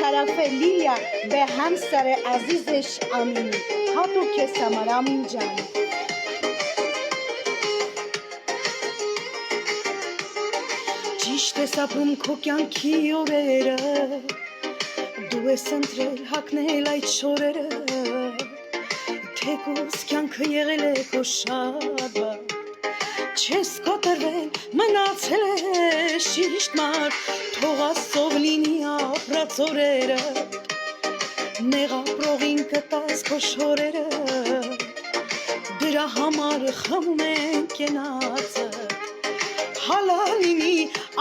طرف لیلیا به همسر عزیزش امینی هاتو که سمر امین جان Ճիշտ է սապրում քո կյանքի օրերը Դու ես ընտրել հագնել այդ շորերը Թեկուզ կյանքը եղել է քո շատ Չես կոտրվել, մնացել է շիշտ մար Թող Աստծով լինի ապրած օրերը Նեղապրողին կտաս քո շորերը Դրա համար խմում են կենացը Հալալինի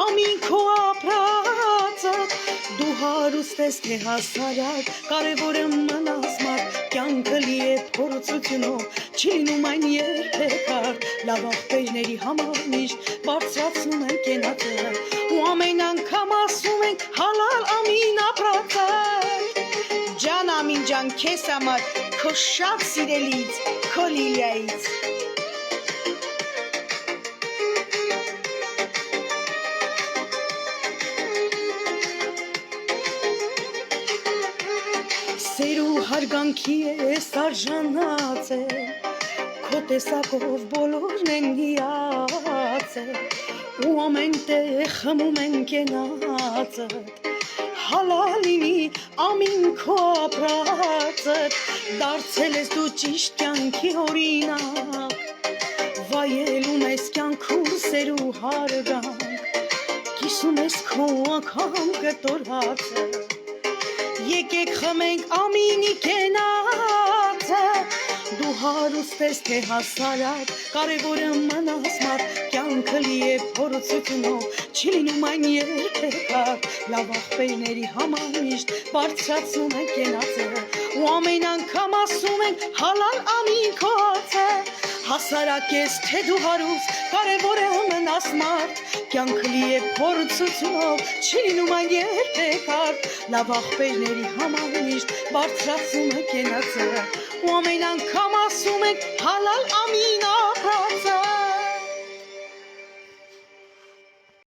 ամին քո ապրածը Դու հարուստ ես թե հասարակ Կարևորը մնաս մարդ Կյանքը լի է փորձությունով Չի լինում այն երբեք արդ Լավ աղբերների համար միշտ Բարձրացնում են կենացը Ու ամեն անգամ ասում ենք Հալալ ամին ապրածը Ջան ամին ջան քեզ համար Քո շատ սիրելից Քո Լիլիայից Սեր ու հարգանքի ես արժանած է Քո տեսակով բոլորն են հիացել Ու ամեն տեղ խմում են կենացը Հալալինի ամին քո ապրածը Դարձել ես դու ճիշտ կյանքի օրինակ Վայելում ես կյանքում սեր ու հարգանք Կիսում ես քո անգամ կտորածը Եկեք խմենք ամինի կենացը Դու հարուստ ես թե հասարակ Կարևորը մնաս մարդ Կյանքը լի է փորձությունով Չի լինում այն երբեք արդ Լավ աղբերների համար միշտ Բարձրացնում են կենացը Ու ամեն անգամ ասում են Հալալ ամին քո հացը Հասարակ ես թե դու հարուստ Կարևորը մնաս մարդ Կյանքը լի է փորձությունով Չի լինում այն երբեք արդ Լավ աղբերների համար միշտ Բարձրացում է կենացը Ու ամեն անգամ ասում ենք Հալալ ամին ապրածը